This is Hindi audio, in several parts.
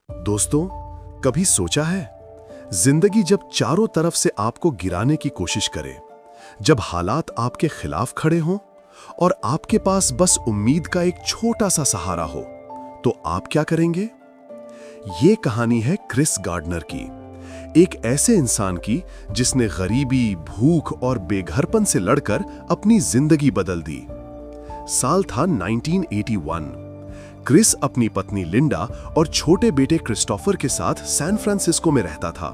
दोस्तों, कभी सोचा है जिंदगी जब चारों तरफ से आपको गिराने की कोशिश करे, जब हालात आपके खिलाफ खड़े हों और आपके पास बस उम्मीद का एक छोटा सा सहारा हो, तो आप क्या करेंगे? ये कहानी है क्रिस गार्डनर की, एक ऐसे इंसान की जिसने गरीबी, भूख और बेघरपन से लड़कर अपनी जिंदगी बदल दी। साल था 1981। क्रिस अपनी पत्नी लिंडा और छोटे बेटे क्रिस्टोफर के साथ सैन फ्रांसिस्को में रहता था।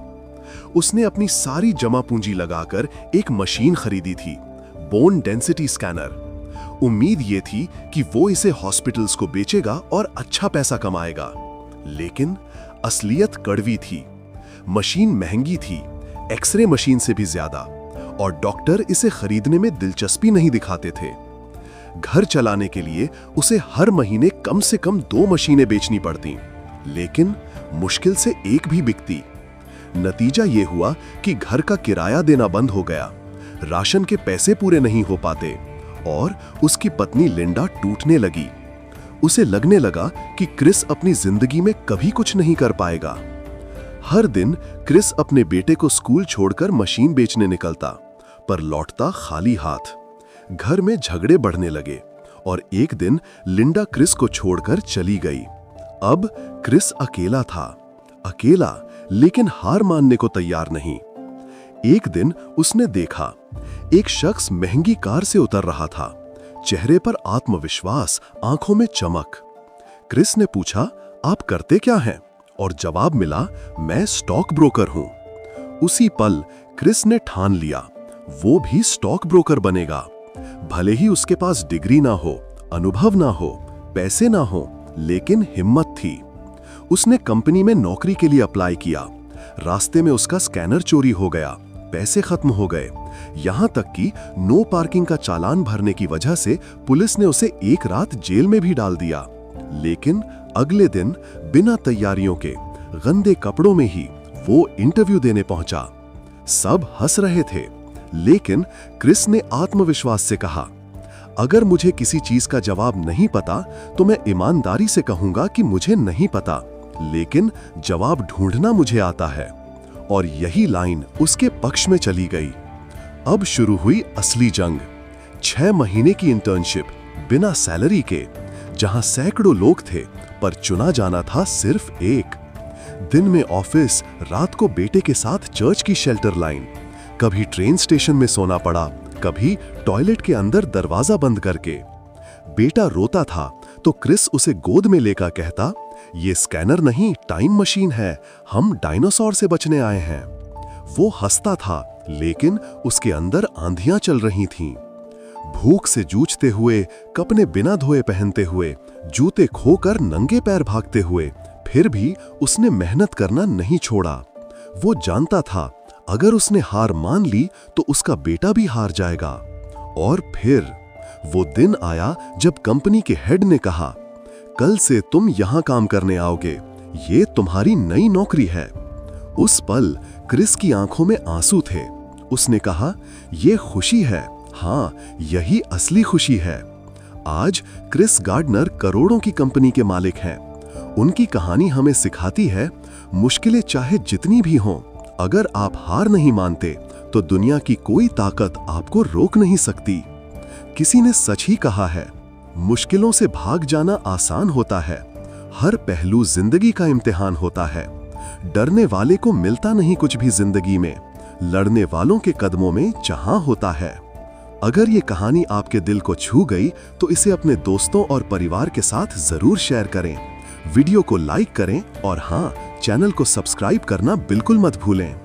उसने अपनी सारी जमा पूंजी लगाकर एक मशीन खरीदी थी, बोन डेंसिटी स्कैनर। उम्मीद ये थी कि वो इसे हॉस्पिटल्स को बेचेगा और अच्छा पैसा कमाएगा। लेकिन असलियत कड़वी थी। मशीन महंगी थी, एक्सरे मशीन से भी ज्यादा, और डॉक्टर इसे खरीदने में दिलचस्पी नहीं दिखाते थे। घर चलाने के लिए उसे हर महीने कम से कम 2 मशीनें बेचनी पड़ती, लेकिन मुश्किल से एक भी बिकती। नतीजा ये हुआ कि घर का किराया देना बंद हो गया, राशन के पैसे पूरे नहीं हो पाते और उसकी पत्नी लिंडा टूटने लगी। उसे लगने लगा कि क्रिस अपनी जिंदगी में कभी कुछ नहीं कर पाएगा। हर दिन क्रिस अपने बेटे को स्कूल छोड़कर मशीन बेचने निकलता, पर लौटता खाली हाथ। घर में झगड़े बढ़ने लगे और एक दिन लिंडा क्रिस को छोड़कर चली गई। अब क्रिस अकेला था, अकेला, लेकिन हार मानने को तैयार नहीं। एक दिन उसने देखा एक शख्स महंगी कार से उतर रहा था, चेहरे पर आत्मविश्वास, आंखों में चमक। क्रिस ने पूछा, आप करते क्या हैं? और जवाब मिला, मैं स्टॉक ब्रोकर हूं। उसी पल क्रिस ने ठान लिया, वो भी स्टॉक ब्रोकर बनेगा। भले ही उसके पास डिग्री ना हो, अनुभव ना हो, पैसे ना हो, लेकिन हिम्मत थी। उसने कंपनी में नौकरी के लिए अप्लाई किया। रास्ते में उसका स्कैनर चोरी हो गया, पैसे खत्म हो गए, यहां तक कि नो पार्किंग का चालान भरने की वजह से पुलिस ने उसे एक रात जेल में भी डाल दिया। लेकिन अगले दिन बिना तैयारियों के, गंदे कपड़ों में ही वो इंटरव्यू देने पहुंचा। सब हंस रहे थे, लेकिन क्रिस ने आत्मविश्वास से कहा, अगर मुझे किसी चीज का जवाब नहीं पता तो मैं ईमानदारी से कहूंगा कि मुझे नहीं पता, लेकिन जवाब ढूंढना मुझे आता है। और यही लाइन उसके पक्ष में चली गई। अब शुरू हुई असली जंग। 6 महीने की इंटर्नशिप, बिना सैलरी के, जहां सैकड़ों लोग थे, पर चुना जाना था सिर्फ एक। दिन में ऑफिस, रात को बेटे के साथ चर्च की शेल्टर लाइन। कभी ट्रेन स्टेशन में सोना पड़ा, कभी टॉयलेट के अंदर दरवाजा बंद करके। बेटा रोता था तो क्रिस उसे गोद में लेकर कहता, ये स्कैनर नहीं, टाइम मशीन है, हम डायनासोर से बचने आए हैं। वो हंसता था, लेकिन उसके अंदर आंधियां चल रही थीं। भूख से जूझते हुए, कपड़े बिना धोए पहनते हुए, जूते खोकर नंगे पैर भागते हुए, फिर भी उसने मेहनत करना नहीं छोड़ा। वो जानता था अगर उसने हार मान ली तो उसका बेटा भी हार जाएगा। और फिर वो दिन आया जब कंपनी के हेड ने कहा, कल से तुम यहां काम करने आओगे, ये तुम्हारी नई नौकरी है। उस पल क्रिस की आंखों में आंसू थे। उसने कहा, ये खुशी है, हां, यही असली खुशी है। आज क्रिस गार्डनर करोड़ों की कंपनी के मालिक हैं। उनकी कहानी हमें सिखाती है, मुश्किलें चाहे जितनी भी हों, अगर आप हार नहीं मानते तो दुनिया की कोई ताकत आपको रोक नहीं सकती। किसी ने सच ही कहा है, मुश्किलों से भाग जाना आसान होता है, हर पहलू जिंदगी का इम्तिहान होता है। डरने वाले को मिलता नहीं कुछ भी जिंदगी में, लड़ने वालों के कदमों में जहां होता है। अगर ये कहानी आपके दिल को छू गई तो इसे अपने दोस्तों और परिवार के साथ जरूर शेयर करें। वीडियो को लाइक करें और हां, चैनल को सब्सक्राइब करना बिल्कुल मत भूलें।